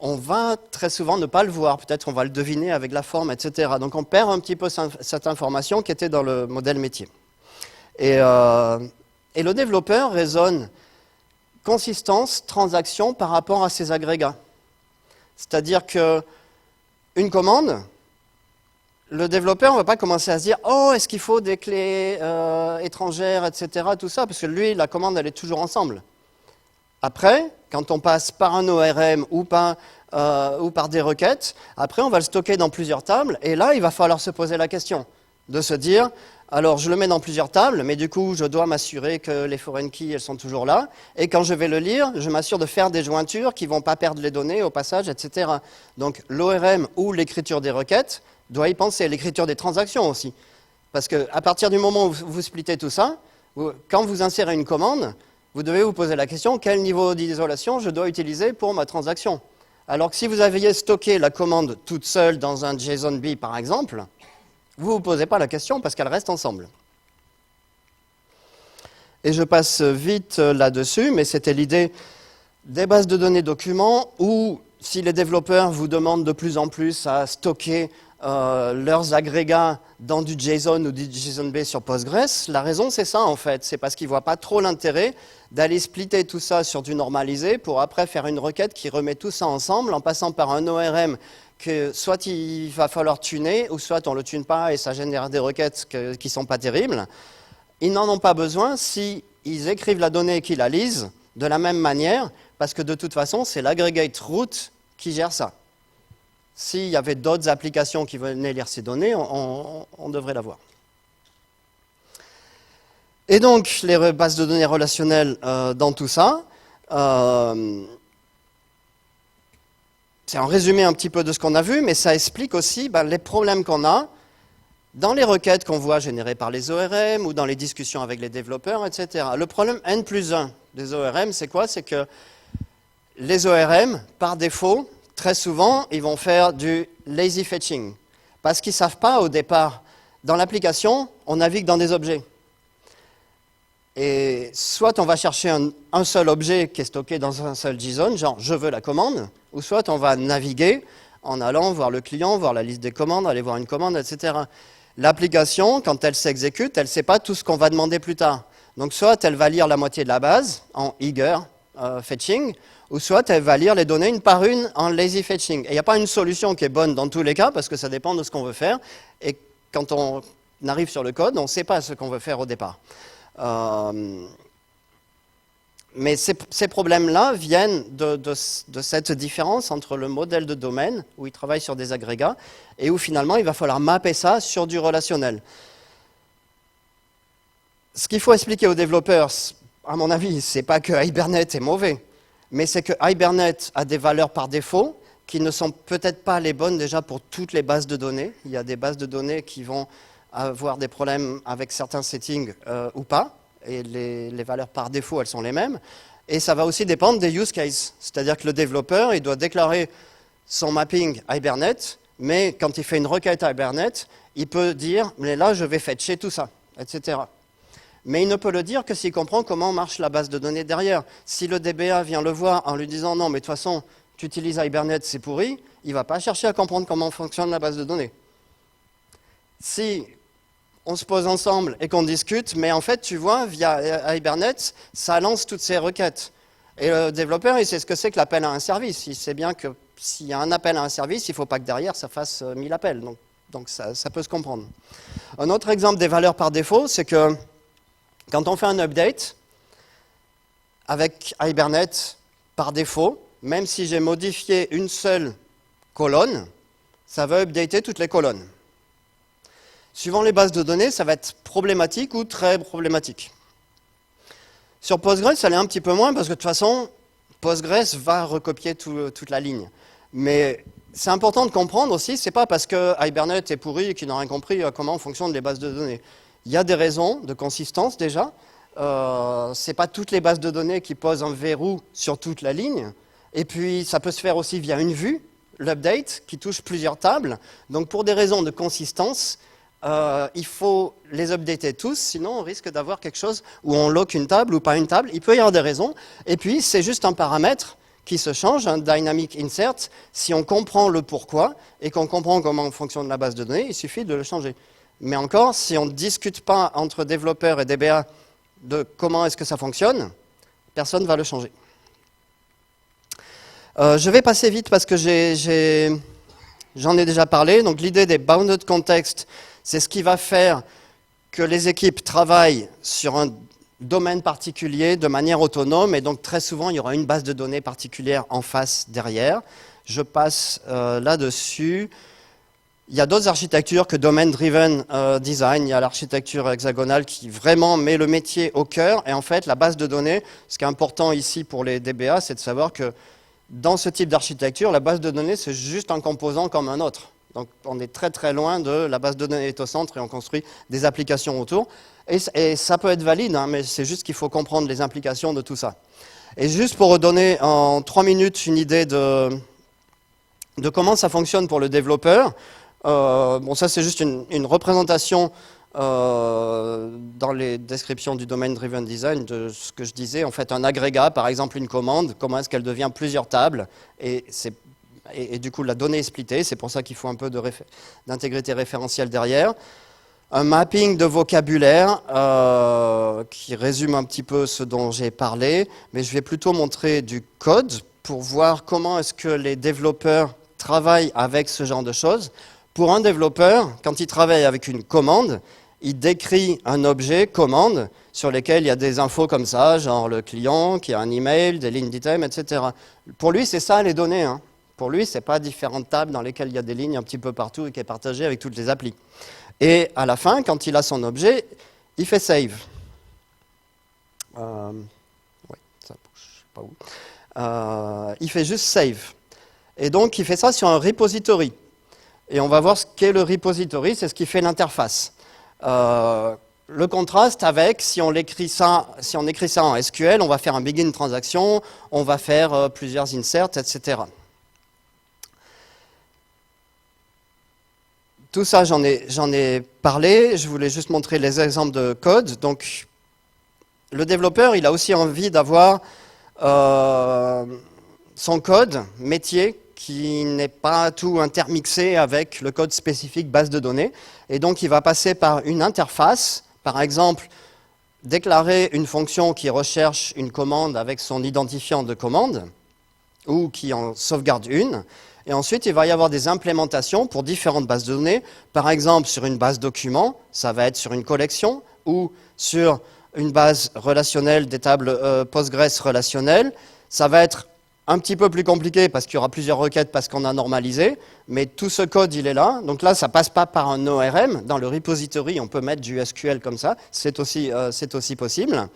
on va très souvent ne pas le voir. Peut-être on va le deviner avec la forme, etc. Donc on perd un petit peu cette information qui était dans le modèle métier. Et le développeur raisonne consistance, transaction par rapport à ces agrégats. C'est-à-dire qu'une commande, le développeur ne va pas commencer à se dire « Oh, est-ce qu'il faut des clés étrangères, etc. » tout ça, parce que lui, la commande, elle est toujours ensemble. Après, quand on passe par un ORM ou par des requêtes, après, on va le stocker dans plusieurs tables, et là, il va falloir se poser la question de se dire « Alors, je le mets dans plusieurs tables, mais du coup, je dois m'assurer que les foreign keys, elles sont toujours là. Et quand je vais le lire, je m'assure de faire des jointures qui ne vont pas perdre les données au passage, etc. » Donc, l'ORM ou l'écriture des requêtes doit y penser, l'écriture des transactions aussi. Parce qu'à partir du moment où vous splittez tout ça, quand vous insérez une commande, vous devez vous poser la question, quel niveau d'isolation je dois utiliser pour ma transaction? Alors que si vous aviez stocké la commande toute seule dans un JSON-B, par exemple, vous ne vous posez pas la question parce qu'elles restent ensemble. Et je passe vite là-dessus, mais c'était l'idée des bases de données documents où, si les développeurs vous demandent de plus en plus à stocker leurs agrégats dans du JSON ou du JSON-B sur Postgres, la raison c'est ça en fait, c'est parce qu'ils ne voient pas trop l'intérêt d'aller splitter tout ça sur du normalisé pour après faire une requête qui remet tout ça ensemble en passant par un ORM que soit il va falloir tuner, ou soit on ne le tune pas et ça génère des requêtes qui ne sont pas terribles. Ils n'en ont pas besoin si ils écrivent la donnée et qu'ils la lisent de la même manière, parce que de toute façon, c'est l'aggregate root qui gère ça. S'il y avait d'autres applications qui venaient lire ces données, on devrait l'avoir. Et donc, les bases de données relationnelles dans tout ça, c'est un résumé un petit peu de ce qu'on a vu, mais ça explique aussi les problèmes qu'on a dans les requêtes qu'on voit générées par les ORM ou dans les discussions avec les développeurs, etc. Le problème N+1 des ORM, c'est quoi? C'est que les ORM, par défaut, très souvent, ils vont faire du lazy fetching. Parce qu'ils ne savent pas au départ. Dans l'application, on navigue dans des objets. Et soit on va chercher un seul objet qui est stocké dans un seul JSON, genre je veux la commande, ou soit on va naviguer en allant voir le client, voir la liste des commandes, aller voir une commande, etc. L'application, quand elle s'exécute, elle ne sait pas tout ce qu'on va demander plus tard. Donc soit elle va lire la moitié de la base en eager fetching, ou soit elle va lire les données une par une en lazy fetching. Et il n'y a pas une solution qui est bonne dans tous les cas, parce que ça dépend de ce qu'on veut faire. Et quand on arrive sur le code, on ne sait pas ce qu'on veut faire au départ. Mais ces problèmes-là viennent de cette différence entre le modèle de domaine, où il travaille sur des agrégats, et où finalement il va falloir mapper ça sur du relationnel. Ce qu'il faut expliquer aux développeurs, à mon avis, ce n'est pas que Hibernate est mauvais, mais c'est que Hibernate a des valeurs par défaut qui ne sont peut-être pas les bonnes déjà pour toutes les bases de données. Il y a des bases de données qui vont avoir des problèmes avec certains settings ou pas, et les valeurs par défaut, elles sont les mêmes. Et ça va aussi dépendre des use cases, c'est-à-dire que le développeur, il doit déclarer son mapping Hibernate, mais quand il fait une requête à Hibernate, il peut dire « mais là, je vais fetcher tout ça », etc. Mais il ne peut le dire que s'il comprend comment marche la base de données derrière. Si le DBA vient le voir en lui disant « non, mais de toute façon, tu utilises Hibernate, c'est pourri », il ne va pas chercher à comprendre comment fonctionne la base de données. Si on se pose ensemble et qu'on discute, mais en fait, tu vois, via Hibernate, ça lance toutes ces requêtes. Et le développeur, il sait ce que c'est que l'appel à un service. Il sait bien que s'il y a un appel à un service, il ne faut pas que derrière, ça fasse 1000 appels. Donc ça peut se comprendre. Un autre exemple des valeurs par défaut, c'est que quand on fait un update, avec Hibernate, par défaut, même si j'ai modifié une seule colonne, ça va updater toutes les colonnes. Suivant les bases de données, ça va être problématique ou très problématique. Sur Postgres, ça l'est un petit peu moins parce que de toute façon, Postgres va recopier toute la ligne. Mais c'est important de comprendre aussi, c'est pas parce que Hibernate est pourri et qu'ils n'ont rien compris comment fonctionnent les bases de données. Il y a des raisons de consistance déjà. C'est pas toutes les bases de données qui posent un verrou sur toute la ligne. Et puis, ça peut se faire aussi via une vue, l'update, qui touche plusieurs tables. Donc, pour des raisons de consistance, il faut les updater tous, sinon on risque d'avoir quelque chose où on lock une table ou pas une table. Il peut y avoir des raisons. Et puis, c'est juste un paramètre qui se change, un dynamic insert. Si on comprend le pourquoi et qu'on comprend comment fonctionne la base de données, il suffit de le changer. Mais encore, si on ne discute pas entre développeurs et DBA de comment est-ce que ça fonctionne, personne ne va le changer. Je vais passer vite parce que j'en ai déjà parlé. Donc l'idée des bounded context, c'est ce qui va faire que les équipes travaillent sur un domaine particulier de manière autonome, et donc très souvent il y aura une base de données particulière en face derrière. Je passe là-dessus. Il y a d'autres architectures que domain-driven design. Il y a l'architecture hexagonale qui vraiment met le métier au cœur, et en fait la base de données, ce qui est important ici pour les DBA, c'est de savoir que dans ce type d'architecture, la base de données c'est juste un composant comme un autre. Donc on est très très loin de la base de données est au centre et on construit des applications autour. Et ça peut être valide, hein, mais c'est juste qu'il faut comprendre les implications de tout ça. Et juste pour redonner en 3 minutes une idée de comment ça fonctionne pour le développeur, bon ça c'est juste une représentation dans les descriptions du domain driven design de ce que je disais. En fait, un agrégat, par exemple une commande, comment est-ce qu'elle devient plusieurs tables, et du coup la donnée est splittée, c'est pour ça qu'il faut un peu d'intégrité référentielle derrière. Un mapping de vocabulaire qui résume un petit peu ce dont j'ai parlé, mais je vais plutôt montrer du code pour voir comment est-ce que les développeurs travaillent avec ce genre de choses. Pour un développeur, quand il travaille avec une commande, il décrit un objet commande sur lequel il y a des infos comme ça, genre le client, qui a un email, des lignes d'item, etc. Pour lui, c'est ça les données, hein. Pour lui, ce n'est pas différentes tables dans lesquelles il y a des lignes un petit peu partout et qui est partagé avec toutes les applis. Et à la fin, quand il a son objet, il fait save. Oui, ça bouge pas où. Il fait juste save. Et donc, il fait ça sur un repository. Et on va voir ce qu'est le repository, c'est ce qui fait l'interface. Le contraste avec, si on écrit ça en SQL, on va faire un begin transaction, on va faire plusieurs inserts, etc. Tout ça, j'en ai parlé. Je voulais juste montrer les exemples de code. Donc, le développeur, il a aussi envie d'avoir son code métier qui n'est pas tout intermixé avec le code spécifique base de données. Et donc, il va passer par une interface. Par exemple, déclarer une fonction qui recherche une commande avec son identifiant de commande ou qui en sauvegarde une. Et ensuite, il va y avoir des implémentations pour différentes bases de données. Par exemple, sur une base document, ça va être sur une collection, ou sur une base relationnelle, des tables Postgres relationnelles. Ça va être un petit peu plus compliqué parce qu'il y aura plusieurs requêtes parce qu'on a normalisé, mais tout ce code, il est là. Donc là, ça ne passe pas par un ORM. Dans le repository, on peut mettre du SQL comme ça. C'est aussi possible.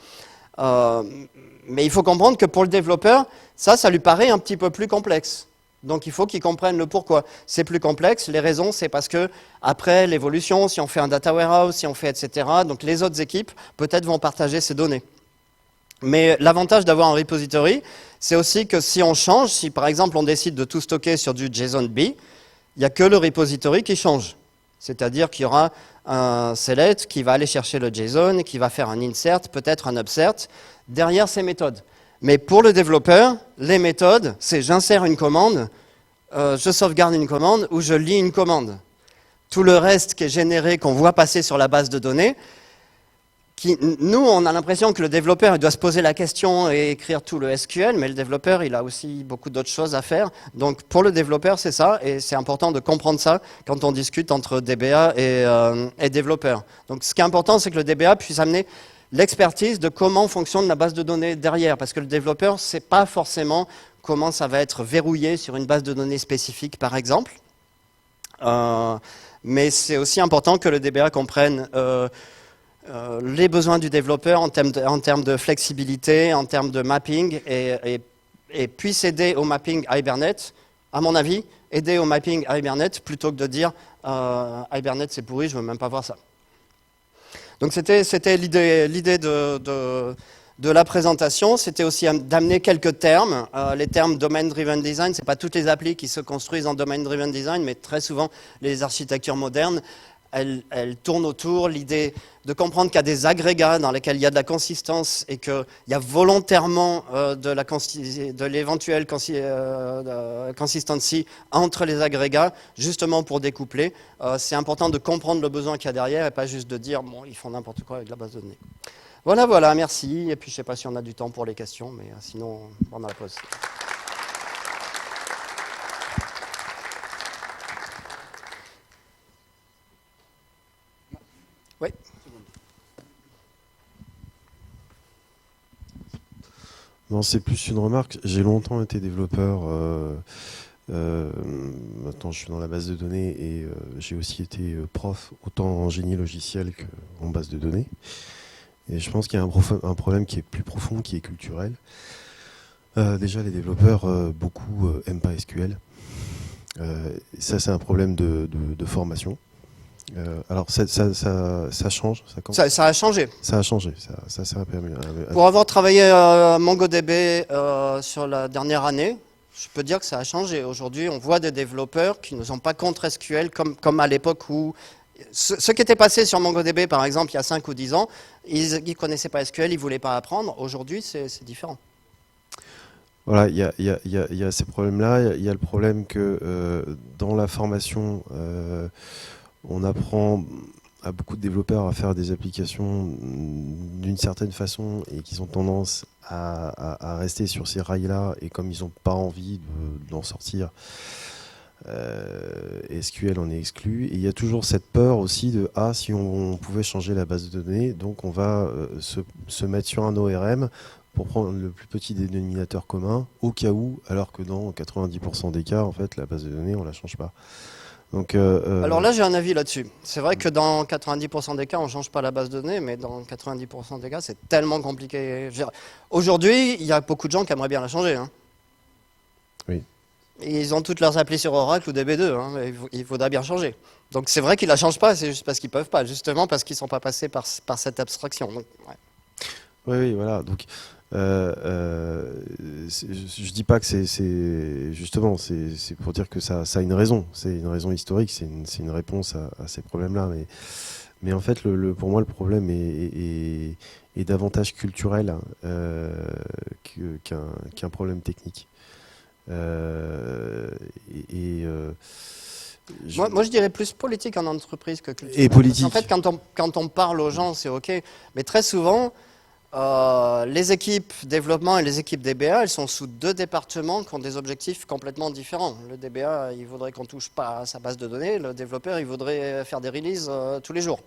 Mais il faut comprendre que pour le développeur, ça lui paraît un petit peu plus complexe. Donc il faut qu'ils comprennent le pourquoi. C'est plus complexe, les raisons, c'est parce que après l'évolution, si on fait un data warehouse, si on fait etc., donc les autres équipes peut-être vont partager ces données. Mais l'avantage d'avoir un repository, c'est aussi que si on change, si par exemple on décide de tout stocker sur du JSON-B, Il n'y a que le repository qui change. C'est-à-dire qu'il y aura un select qui va aller chercher le JSON, qui va faire un insert, peut-être un upsert, derrière ces méthodes. Mais pour le développeur, les méthodes, c'est j'insère une commande, je sauvegarde une commande ou je lis une commande. Tout le reste qui est généré, qu'on voit passer sur la base de données, nous, on a l'impression que le développeur il doit se poser la question et écrire tout le SQL, mais le développeur, il a aussi beaucoup d'autres choses à faire. Donc, pour le développeur, c'est ça, et c'est important de comprendre ça quand on discute entre DBA et développeur. Donc, ce qui est important, c'est que le DBA puisse amener l'expertise de comment fonctionne la base de données derrière, parce que le développeur ne sait pas forcément comment ça va être verrouillé sur une base de données spécifique, par exemple. Mais c'est aussi important que le DBA comprenne les besoins du développeur en termes de flexibilité, en termes de mapping, et puisse aider au mapping Hibernate, à mon avis, aider au mapping Hibernate plutôt que de dire Hibernate c'est pourri, je ne veux même pas voir ça. Donc c'était l'idée de la présentation, c'était aussi d'amener quelques termes. Les termes Domain-Driven Design, ce n'est pas toutes les applis qui se construisent en Domain-Driven Design, mais très souvent les architectures modernes, elles tournent autour l'idée de comprendre qu'il y a des agrégats dans lesquels il y a de la consistance et qu'il y a volontairement de l'éventuelle consistency entre les agrégats, justement pour découpler. C'est important de comprendre le besoin qu'il y a derrière et pas juste de dire bon, ils font n'importe quoi avec la base de données. Voilà, merci. Et puis je ne sais pas si on a du temps pour les questions, mais sinon, pendant la pause. Oui. Non, c'est plus une remarque. J'ai longtemps été développeur. Maintenant, je suis dans la base de données et j'ai aussi été prof, autant en génie logiciel qu'en base de données. Et je pense qu'il y a un problème qui est plus profond, qui est culturel. Déjà, les développeurs, beaucoup n'aiment pas SQL. Ça, c'est un problème de formation. Alors, ça change. Ça a changé. Ça a changé. Ça s'est un peu Pour avoir travaillé à MongoDB sur la dernière année, je peux dire que ça a changé. Aujourd'hui, on voit des développeurs qui ne sont pas contre SQL comme à l'époque où... Ceux qui étaient passés sur MongoDB, par exemple, il y a 5 ou 10 ans, ils ne connaissaient pas SQL, ils ne voulaient pas apprendre. Aujourd'hui, c'est différent. Voilà, il y a ces problèmes-là. Il y a le problème que dans la formation, on apprend à beaucoup de développeurs à faire des applications d'une certaine façon et qu'ils ont tendance à rester sur ces rails-là. Et comme ils n'ont pas envie d'en sortir, SQL en est exclu. Et il y a toujours cette peur aussi de « Ah, si on pouvait changer la base de données, donc on va se mettre sur un ORM pour prendre le plus petit dénominateur commun, au cas où, alors que dans 90% des cas, en fait, la base de données, on ne la change pas. » Donc, alors là, j'ai un avis là-dessus. C'est vrai que dans 90% des cas, on ne change pas la base de données, mais dans 90% des cas, c'est tellement compliqué. Aujourd'hui, il y a beaucoup de gens qui aimeraient bien la changer. Hein. Oui. Ils ont toutes leurs applis sur Oracle ou DB2, hein, mais il faudra bien changer. Donc c'est vrai qu'ils ne la changent pas, c'est juste parce qu'ils ne peuvent pas, justement parce qu'ils ne sont pas passés par cette abstraction. Donc, ouais. Oui, voilà. Donc, je dis pas que c'est justement, c'est pour dire que ça a une raison. C'est une raison historique, c'est une réponse à ces problèmes-là. Mais en fait, pour moi, le problème est davantage culturel qu'un problème technique. Moi, je dirais plus politique en entreprise que culturel. Et politique. En fait, quand on parle aux gens, c'est OK. Mais très souvent, les équipes développement et les équipes DBA, elles sont sous 2 départements qui ont des objectifs complètement différents. Le DBA, il voudrait qu'on ne touche pas à sa base de données. Le développeur, il voudrait faire des releases tous les jours.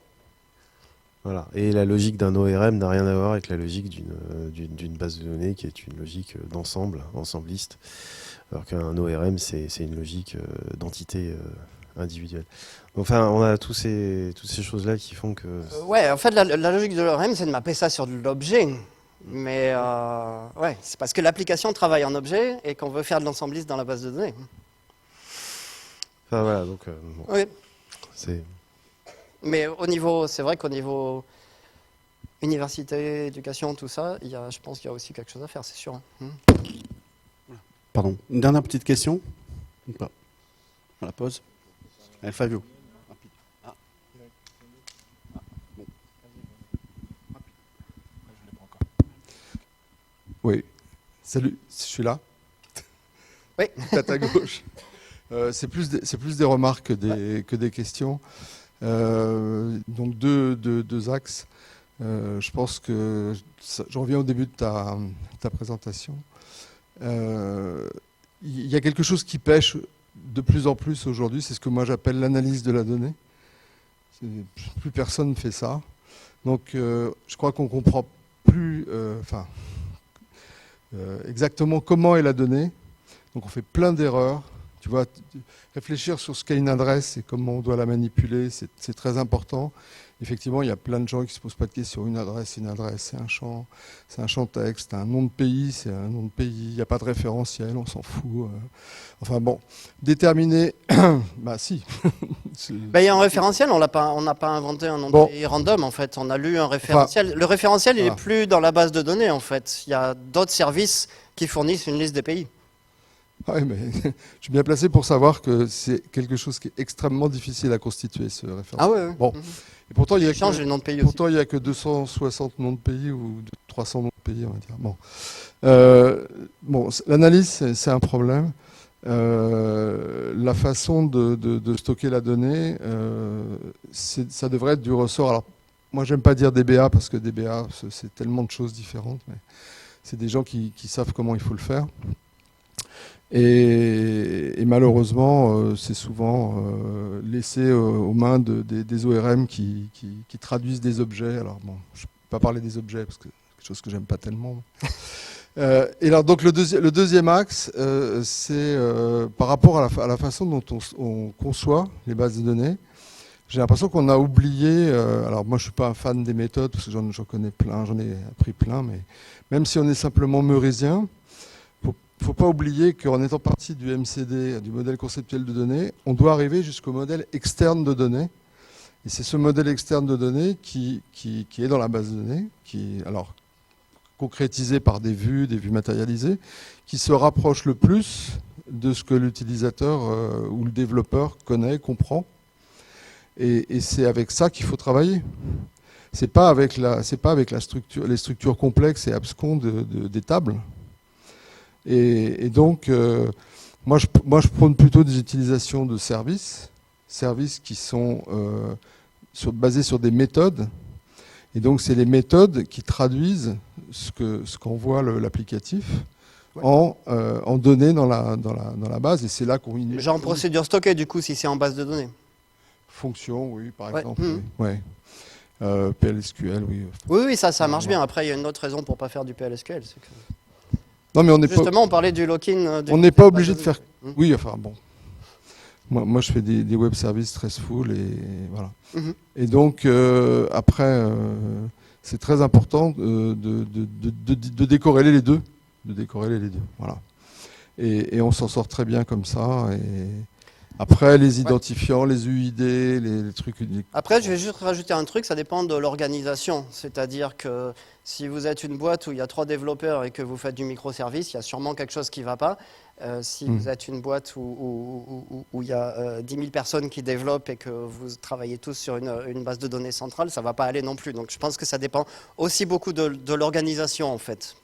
Voilà. Et la logique d'un ORM n'a rien à voir avec la logique d'une base de données qui est une logique d'ensemble, ensembliste. Alors qu'un ORM, c'est une logique d'entité individuelle. Enfin, on a toutes ces choses-là qui font que... ouais, en fait, la logique de l'ORM, c'est de mapper ça sur de l'objet. Mais ouais, c'est parce que l'application travaille en objet et qu'on veut faire de l'ensembliste dans la base de données. Enfin, voilà, donc... bon, oui. C'est... Mais c'est vrai qu'au niveau université, éducation, tout ça, je pense qu'il y a aussi quelque chose à faire, c'est sûr. Pardon, une dernière petite question. Voilà, pause. Fabio. Oui, salut, je suis là. Oui. Tête à gauche. C'est plus des remarques que des questions. Donc deux axes. Je pense que je reviens au début de ta présentation. Il y a quelque chose qui pêche de plus en plus aujourd'hui, c'est ce que moi j'appelle l'analyse de la donnée. Plus personne ne fait ça. Donc je crois qu'on comprend plus exactement comment est la donnée. Donc on fait plein d'erreurs. Tu vois, réfléchir sur ce qu'est une adresse et comment on doit la manipuler, c'est très important. Effectivement, il y a plein de gens qui ne se posent pas de questions. Une adresse, c'est un champ texte. Un nom de pays, c'est un nom de pays. Il n'y a pas de référentiel, on s'en fout. Enfin bon, déterminer, bah si. Il y a un référentiel, on n'a pas inventé un nom de pays random en fait. On a lu un référentiel. Le référentiel, il n'est plus dans la base de données en fait. Il y a d'autres services qui fournissent une liste des pays. Oui, mais je suis bien placé pour savoir que c'est quelque chose qui est extrêmement difficile à constituer, ce référentiel. Ah ouais. Bon. Et pourtant, il y a que 260 noms de pays ou 300 noms de pays, on va dire. Bon, l'analyse, c'est un problème. La façon de stocker la donnée, ça devrait être du ressort. Alors, moi, j'aime pas dire DBA parce que DBA, c'est tellement de choses différentes, mais c'est des gens qui savent comment il faut le faire. Et malheureusement, c'est souvent laissé aux mains des ORM qui traduisent des objets. Alors bon, je ne peux pas parler des objets parce que c'est quelque chose que j'aime pas tellement. Et alors donc le deuxième axe, c'est par rapport à la façon dont on conçoit les bases de données. J'ai l'impression qu'on a oublié. Alors moi, je suis pas un fan des méthodes parce que j'en connais plein, j'en ai appris plein, mais même si on est simplement meurisien. Il ne faut pas oublier qu'en étant parti du MCD, du modèle conceptuel de données, on doit arriver jusqu'au modèle externe de données. Et c'est ce modèle externe de données qui est dans la base de données, alors concrétisé par des vues matérialisées, qui se rapproche le plus de ce que l'utilisateur ou le développeur connaît, comprend. Et c'est avec ça qu'il faut travailler. C'est pas avec les structures complexes et absconses des tables. Et donc, moi, je prône plutôt des utilisations de services qui sont basés sur des méthodes. Et donc, c'est les méthodes qui traduisent ce qu'envoie l'applicatif en données dans la base. Et c'est là qu'on... Genre procédure stockée, du coup, si c'est en base de données. Fonction, oui, par exemple. Oui. PLSQL, oui. Oui, ça marche bien. Après, il y a une autre raison pour ne pas faire du PLSQL. C'est que... Non, mais on parlait du lock-in. On n'est pas obligé de faire... Oui, enfin, bon. Moi, je fais des web services stressful et voilà. Et donc, après, c'est très important de décorréler les deux. Voilà. Et on s'en sort très bien comme ça. Et après, les identifiants, les UID, les trucs... Après, je vais juste rajouter un truc, ça dépend de l'organisation. C'est-à-dire que si vous êtes une boîte où il y a 3 développeurs et que vous faites du microservice, il y a sûrement quelque chose qui ne va pas. Si vous êtes une boîte où il y a 10 000 personnes qui développent et que vous travaillez tous sur une base de données centrale, ça ne va pas aller non plus. Donc je pense que ça dépend aussi beaucoup de l'organisation, en fait.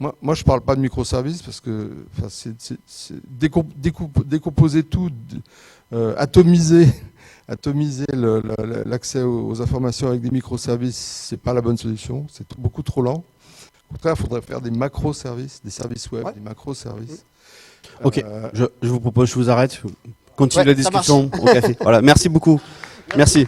Moi, je ne parle pas de microservices parce que c'est décomposer tout, atomiser l'accès aux informations avec des microservices, ce n'est pas la bonne solution. C'est beaucoup trop lent. Au contraire, il faudrait faire des macroservices, des services web, des macroservices. Ok, je vous propose, je vous arrête. Continue la discussion au café. Voilà, merci beaucoup. Merci.